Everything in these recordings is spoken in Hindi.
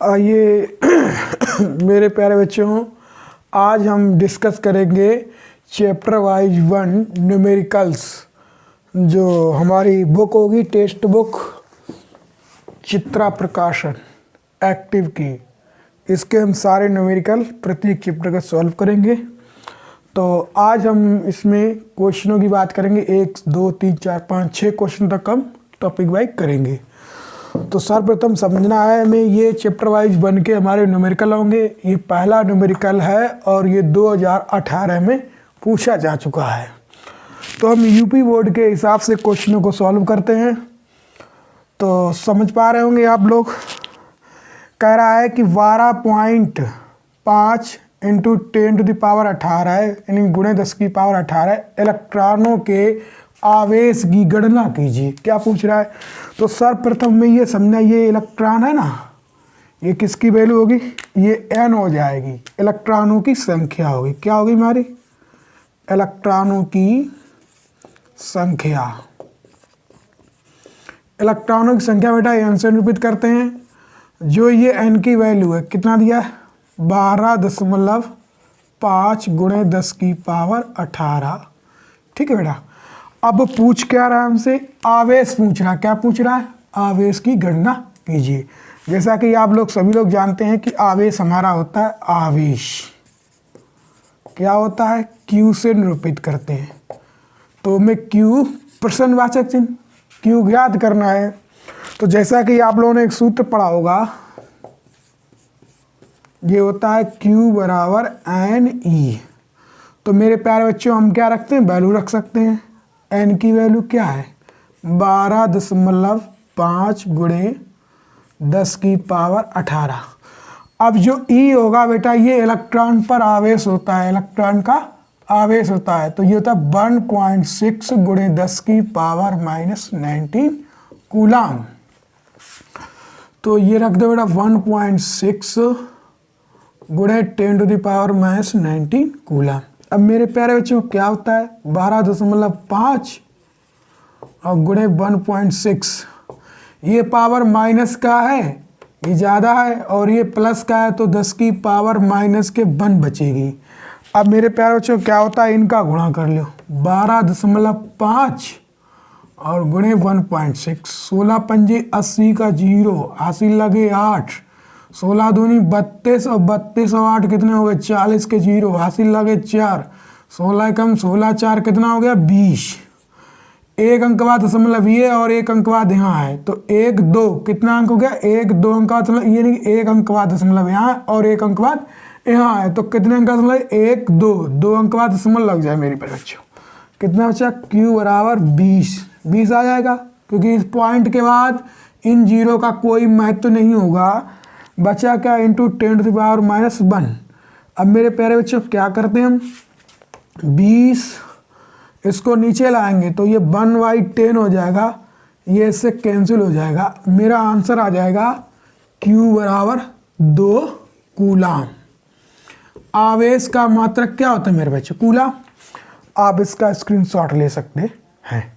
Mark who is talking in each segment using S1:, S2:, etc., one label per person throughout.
S1: ये मेरे प्यारे बच्चों, आज हम डिस्कस करेंगे चैप्टर वाइज 1 न्यूमेरिकल्स, जो हमारी बुक होगी टेक्स्ट बुक चित्रा प्रकाशन एक्टिव की। इसके हम सारे न्यूमेरिकल प्रत्येक चैप्टर का सॉल्व करेंगे। तो आज हम इसमें क्वेश्चनों की बात करेंगे। 1 2 3 4 5 6 क्वेश्चन तक हम टॉपिक वाइज करेंगे। तो सर्वप्रथम समझना है हमें, ये चैप्टर वाइज बन के हमारे न्यूमेरिकल होंगे। ये पहला न्यूमेरिकल है और ये 2018 में पूछा जा चुका है। तो हम यूपी बोर्ड के हिसाब से क्वेश्चनों को सॉल्व करते हैं। तो समझ पा रहे होंगे आप लोग। कह रहा है कि 12.5 इंटू 10⁻18 है, यानी गुणे 10⁻18 इलेक्ट्रॉनों के आवेश की गणना कीजिए। क्या पूछ रहा है? तो सर्वप्रथम में ये समझना, ये इलेक्ट्रॉन है ना, ये किसकी वैल्यू होगी? ये n हो जाएगी, इलेक्ट्रॉनों की संख्या होगी। क्या होगी हमारी? इलेक्ट्रॉनों की संख्या। इलेक्ट्रॉनों की संख्या बेटा n से निरूपित करते हैं। जो ये n की वैल्यू है, कितना दिया है? 12.5 गुणे 10⁻18। ठीक है बेटा। अब पूछ क्या रहा है हमसे? आवेश पूछ रहा है। क्या पूछ रहा है? आवेश की गणना कीजिए। जैसा कि आप लोग सभी लोग जानते हैं कि आवेश हमारा होता है आवेश। क्या होता है? Q से निरूपित करते हैं। तो हमें Q प्रश्नवाचक चिन्ह Q ज्ञात करना है। तो जैसा कि आप लोगों ने एक सूत्र पढ़ा होगा, ये होता है Q बराबर NE। तो मेरे प्यारे बच्चों, हम क्या रखते हैं? वैल्यू रख सकते हैं। n की वैल्यू क्या है? 12.5 गुणे 10⁻18। अब जो E होगा बेटा, ये इलेक्ट्रॉन पर आवेश होता है, इलेक्ट्रॉन का आवेश होता है। तो ये होता है 1.6 गुणे 10⁻19 कूलाम। तो ये रख दो बेटा 1.6 गुणे 10⁻19 कूलाम। अब मेरे प्यारे बच्चों, क्या होता है? 12.5 और गुणे 1.6। ये पावर माइनस का है, ये ज़्यादा है, और ये प्लस का है, तो 10⁻⁻1 बचेगी। अब मेरे प्यारे बच्चों, क्या होता है? इनका गुणा कर लो। 12.5 और गुणे 1.6। 16 पंजे 80 का 0, हासिल लगे 8। 16 दूनी 32 और 32 और 8 कितने हो गए? 40 के 0, हासिल लगे 4। 16 कम 16 4 कितना हो गया? 20। एक अंक बाद दशमलव ये और एक अंक बाद यहाँ है, तो 1 2 कितना अंक हो गया? 1 2 अंक बाद दशमलव, ये नहीं, एक अंक बाद दशमलव यहाँ और एक अंक बाद यहाँ है, तो कितने अंक दशमलव? 1 2 2 अंक बाद दशमलव लग जाए मेरे बच्चों। कितना बचा? Q बराबर 20 आ जाएगा, क्योंकि इस पॉइंट के बाद इन जीरो का कोई महत्व नहीं होगा। बचा क्या? इंटू 10⁻⁻1। अब मेरे प्यारे बच्चों, क्या करते हैं हम? 20 इसको नीचे लाएंगे तो ये 1/10 हो जाएगा, ये इससे कैंसिल हो जाएगा। मेरा आंसर आ जाएगा Q बराबर 2 कूलाम। आवेश का मात्रक क्या होता है मेरे बच्चों? कूलाम। आप इसका स्क्रीनशॉट ले सकते हैं।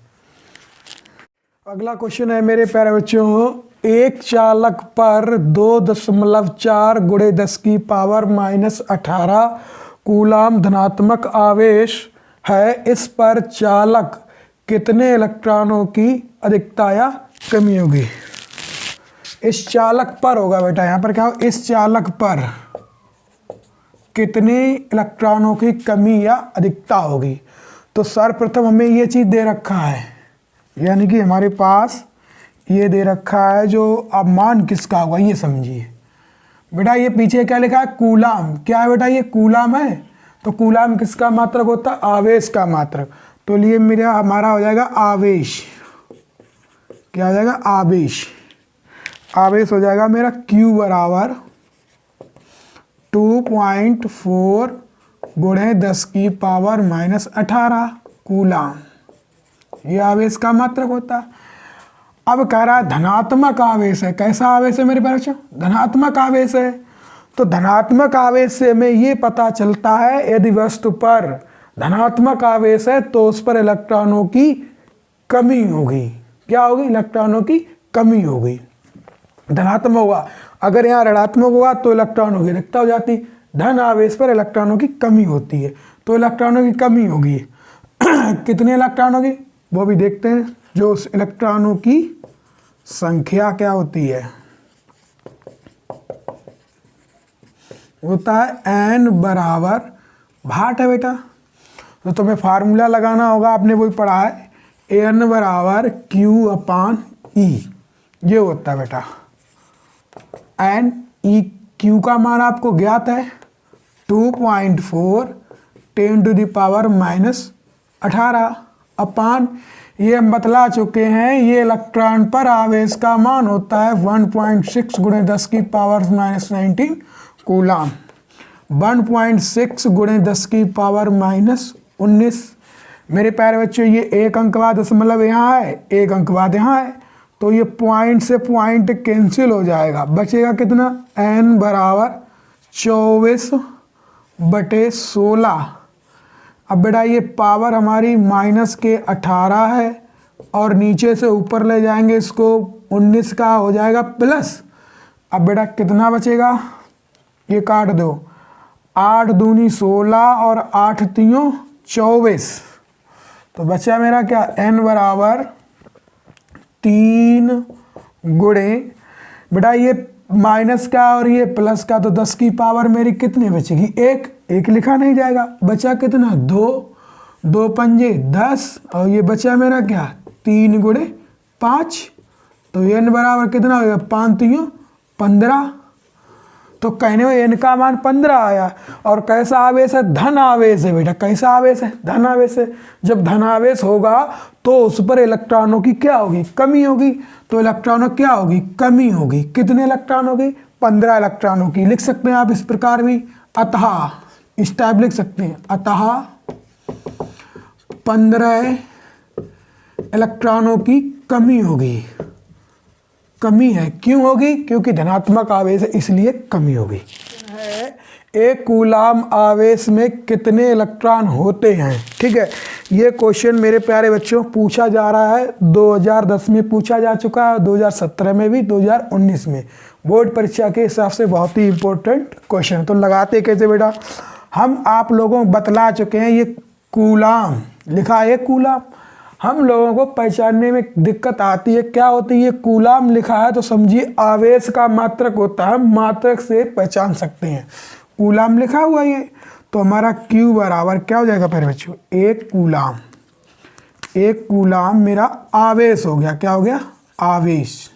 S1: अगला क्वेश्चन है मेरे प्यारे बच्चों, एक चालक पर 2.4 गुणे 10⁻⁻18 कूलाम धनात्मक आवेश है। इस पर चालक कितने इलेक्ट्रॉनों की अधिकता या कमी होगी? इस चालक पर होगा बेटा, यहाँ पर क्या हो? इस चालक पर कितने इलेक्ट्रॉनों की कमी या अधिकता होगी? तो सर्वप्रथम हमें ये चीज़ दे रखा है, यानी कि हमारे पास ये दे रखा है। जो अब मान किसका होगा ये समझिए बेटा। ये पीछे क्या लिखा है? कूलाम। क्या है बेटा? ये कूलाम है। तो कूलाम किसका मात्रक होता है? आवेश का मात्रक। तो लिए मेरा हमारा हो जाएगा आवेश। क्या हो जाएगा? आवेश। आवेश हो जाएगा मेरा Q बराबर 2.4 गुणे 10⁻⁻18 कूलाम। ये आवेश का मात्रक होता है। अब कह रहा है धनात्मक आवेश है। कैसा आवेश है मेरे बच्चों? धनात्मक आवेश है। तो धनात्मक आवेश से हमें ये पता चलता है, यदि वस्तु पर धनात्मक आवेश है तो उस पर इलेक्ट्रॉनों की कमी होगी। क्या होगी? इलेक्ट्रॉनों की कमी होगी। धनात्मक होगा। अगर यहाँ ऋणात्मक होगा तो इलेक्ट्रॉनों की रिक्तता हो जाती, धन आवेश पर इलेक्ट्रॉनों की कमी होती है, तो इलेक्ट्रॉनों की कमी होगी। कितने इलेक्ट्रॉनों की वो भी देखते हैं। जो उस इलेक्ट्रॉनों की संख्या क्या होती है, होता है n बराबर भाट है बेटा। तो तुम्हें फार्मूला लगाना होगा, आपने वही पढ़ा है, n बराबर Q/E। ये होता है बेटा n E। Q का मान आपको ज्ञात है 2.4 10⁻⁻18 अपान, ये हम बतला चुके हैं, ये इलेक्ट्रॉन पर आवेश का मान होता है 1.6 × 10⁻⁻19 कूलाम। 1.6 × 10⁻⁻19। मेरे प्यारे बच्चों, ये एक अंक बाद दशमलव यहाँ है, एक अंक बाद यहाँ है, तो ये पॉइंट से पॉइंट कैंसिल हो जाएगा। बचेगा कितना, n बराबर 24/16। अब बेटा ये पावर हमारी -18 है और नीचे से ऊपर ले जाएंगे इसको, 19 का हो जाएगा प्लस। अब बेटा कितना बचेगा, ये काट दो, 8 दूनी 16 और 8 तीयों 24। तो बचा मेरा क्या, n बराबर 3 गुणे, बेटा ये माइनस का और ये प्लस का, तो 10 की पावर मेरी कितनी बचेगी, एक लिखा नहीं जाएगा। बचा कितना, 2 पंजे 10 और ये बचा मेरा क्या 3 गुणे 5। तो n बराबर कितना हो गया, 5 तीयों 15। तो कहने में n का मान 15 आया। और कैसा आवेश है, धन आवेश है बेटा। कैसा आवेश है, धन आवेश है। जब धन आवेश होगा तो उस पर इलेक्ट्रॉनों की क्या होगी, कमी होगी। तो इलेक्ट्रॉनों क्या होगी, कमी होगी। कितने इलेक्ट्रॉन होगी, 15 इलेक्ट्रॉनों की। लिख सकते हैं आप इस प्रकार भी, अतः इस टाइप लिख सकते हैं, अतः 15 इलेक्ट्रॉनों की कमी होगी। कमी है, क्यों होगी, क्योंकि धनात्मक आवेश है इसलिए कमी होगी। एक कूलाम आवेश में कितने इलेक्ट्रॉन होते हैं, ठीक है। ये क्वेश्चन मेरे प्यारे बच्चों पूछा जा रहा है, 2010 में पूछा जा चुका है, 2017 में भी, 2019 में। बोर्ड परीक्षा के हिसाब से बहुत ही इंपॉर्टेंट क्वेश्चन। तो लगाते कैसे बेटा, हम आप लोगों को बतला चुके हैं, ये कूलाम लिखा है, कूलाम। हम लोगों को पहचानने में दिक्कत आती है, क्या होती है, कूलाम लिखा है तो समझिए आवेश का मात्रक होता है, मात्रक से पहचान सकते हैं। कूलाम लिखा हुआ ये, तो हमारा Q बराबर क्या हो जाएगा प्यारे बच्चों, एक कूलाम मेरा आवेश हो गया। क्या हो गया, आवेश।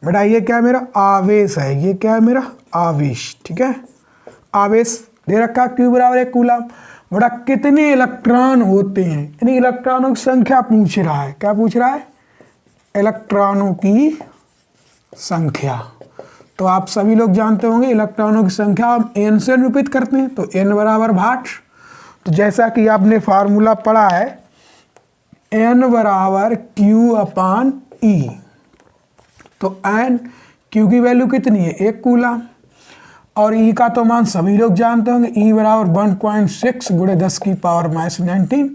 S1: बेटा ये क्या है, मेरा आवेश है, ये क्या है, मेरा आवेश, ठीक है। आवेश दे रखा Q बराबर एक कूलाम। बेटा कितने इलेक्ट्रॉन होते हैं, यानी इलेक्ट्रॉनों की संख्या पूछ रहा है। क्या पूछ रहा है, इलेक्ट्रॉनों की संख्या। तो आप सभी लोग जानते होंगे इलेक्ट्रॉनों की संख्या हम n से निरूपित करते हैं, तो n बराबर भाट। तो जैसा कि आपने फार्मूला पढ़ा है, n बराबर Q/E। तो n, Q की वैल्यू कितनी है, एक कूलाम, और E का तो मान सभी लोग जानते होंगे, E बराबर 1.6 × 10⁻⁻19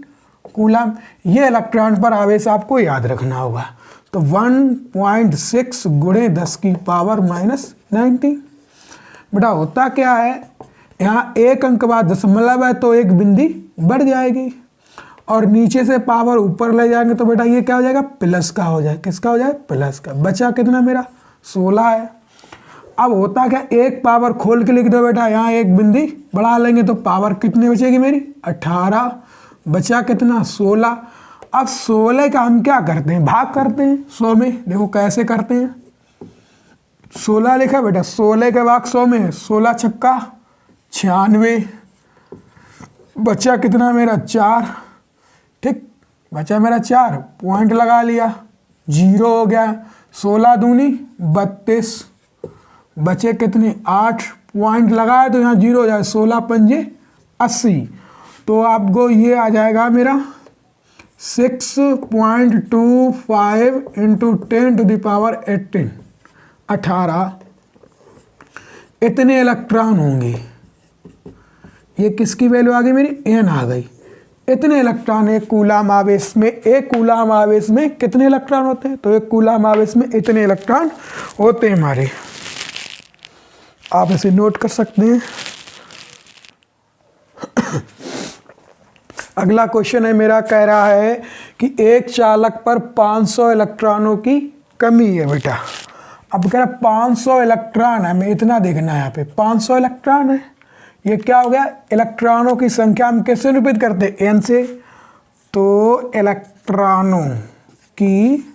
S1: कूलाम। ये इलेक्ट्रॉन पर आवेश आपको याद रखना होगा। तो 1.6 × 10⁻⁻19। बेटा होता क्या है, यहाँ एक अंक बाद दशमलव है तो एक बिंदी बढ़ जाएगी, और नीचे से पावर ऊपर ले जाएंगे तो बेटा ये क्या हो जाएगा, प्लस का हो जाएगा। किसका हो जाए, प्लस का। बचा कितना मेरा, 16 है। अब होता क्या, एक पावर खोल के लिख दो बेटा, यहाँ एक बिंदी बढ़ा लेंगे तो पावर कितनी बचेगी मेरी, 18। बचा कितना, 16। अब 16 का हम क्या करते हैं, भाग करते हैं 100 में। देखो कैसे करते हैं, 16 लिखा बेटा, 16 के भाग 100 में, 16 छक्का 96। बचा कितना मेरा, 4। ठीक, बचा मेरा 4, पॉइंट लगा लिया, 0 हो गया। 16 दूनी 32, बचे कितने, 8, पॉइंट लगाए तो यहाँ 0 हो जाए, 16 पंजे 80। तो आपको ये आ जाएगा मेरा 6.25 × 10⁻18 18। इतने इलेक्ट्रॉन होंगे। ये किसकी वैल्यू आ गई मेरी, n आ गई। इतने इलेक्ट्रॉन एक कूलाम आवेश में, एक कूलाम आवेश में कितने इलेक्ट्रॉन होते हैं, तो एक कूलाम आवेश में इतने इलेक्ट्रॉन होते हैं हमारे। आप इसे नोट कर सकते हैं। अगला क्वेश्चन है मेरा, कह रहा है कि एक चालक पर 500 इलेक्ट्रॉनों की कमी है बेटा। अब कह रहा 500 इलेक्ट्रॉन है, हमें इतना देखना है। यहाँ पे 500 इलेक्ट्रॉन है, ये क्या हो गया, इलेक्ट्रॉनों की संख्या हम कैसे निरूपित करते हैं, एन से। तो इलेक्ट्रॉनों की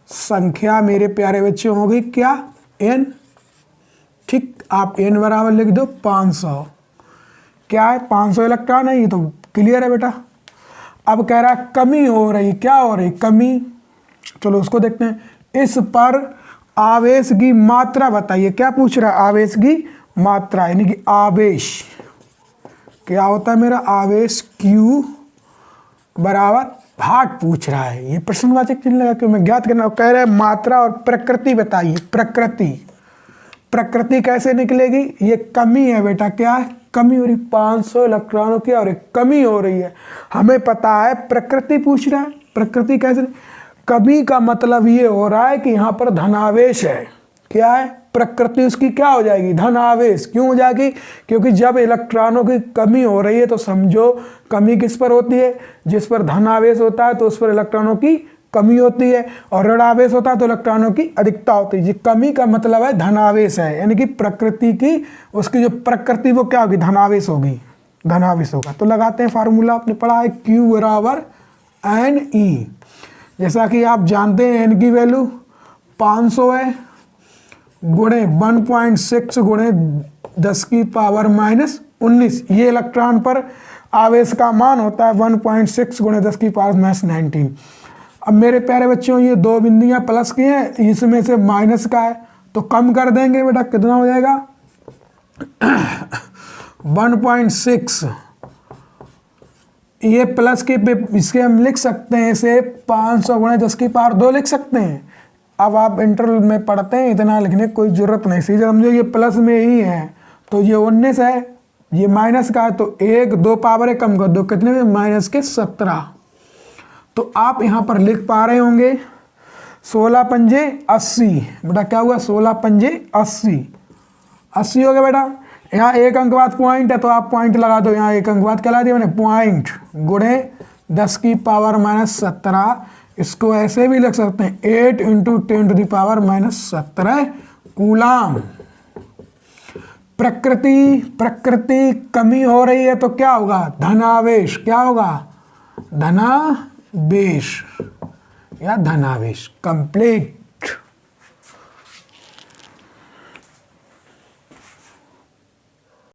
S1: संख्या मेरे प्यारे बच्चे होगी क्या, एन। ठीक, आप एन बराबर लिख दो 500। क्या है, 500 इलेक्ट्रॉन है, ये तो क्लियर है बेटा। अब कह रहा है कमी हो रही, क्या हो रही, कमी। चलो उसको देखते हैं। इस पर आवेश की मात्रा बताइए। क्या पूछ रहा है, आवेश की मात्रा, यानी कि आवेश क्या होता है मेरा, आवेश Q बराबर भाट पूछ रहा है। ये प्रश्नवाचक चिन्ह लगा के मैं ज्ञात करना कह रहा है। मात्रा और प्रकृति बताइए। प्रकृति कैसे निकलेगी, ये कमी है बेटा। क्या है, कमी हो रही, 500 इलेक्ट्रॉनों की और एक कमी हो रही है। हमें पता है प्रकृति पूछ रहा है, प्रकृति कैसे, कमी का मतलब ये हो रहा है कि यहाँ पर धनावेश है। क्या है, प्रकृति उसकी क्या हो जाएगी, धनावेश। क्यों हो जाएगी, क्योंकि जब इलेक्ट्रॉनों की कमी हो रही है तो समझो कमी किस पर होती है, जिस पर धनावेश होता है तो उस पर इलेक्ट्रॉनों की कमी होती है, और ऋणावेश होता है तो इलेक्ट्रॉनों की अधिकता होती है। जी कमी का मतलब है धनावेश है, यानी कि प्रकृति की, उसकी जो प्रकृति वो क्या होगी, धनावेश होगी, धनावेश होगा। तो लगाते हैं फार्मूला, आपने पढ़ा है Q बराबर NE। जैसा कि आप जानते हैं N की वैल्यू 500 है, गुणे 1.6 गुणे 10 की पावर माइनस 19। ये इलेक्ट्रॉन पर आवेश का मान होता है 1.6 गुणे 10 की पावर माइनस 19। अब मेरे प्यारे बच्चों ये दो बिंदियां प्लस की हैं, इसमें से माइनस का है तो कम कर देंगे बेटा, कितना हो जाएगा 1.6। ये प्लस के इसके हम लिख सकते हैं इसे 500 गुणे 10 की पावर 2 लिख सकते हैं। अब आप इंटरवल में पढ़ते हैं, इतना लिखने की कोई ज़रूरत नहीं, सीधे समझो ये प्लस में ही है तो ये 19 है, ये माइनस का है तो 1 2 पावर है कम कर दो, कितने में, माइनस के 17। तो आप यहाँ पर लिख पा रहे होंगे 16 पंजे 80। बेटा क्या हुआ, 16 पंजे 80 हो गया बेटा। यहाँ एक अंक बाद पॉइंट है तो आप पॉइंट लगा दो, यहाँ एक अंक बाद क्या लगा दिया मैंने, पॉइंट गुणे 10 की पावर माइनस 17। इसको ऐसे भी लिख सकते हैं 8 × 10 to the power minus 17 coulomb. प्रकृति कमी हो रही है तो क्या होगा, धनावेश। क्या होगा, धनावेश या धनावेश। कंप्लीट।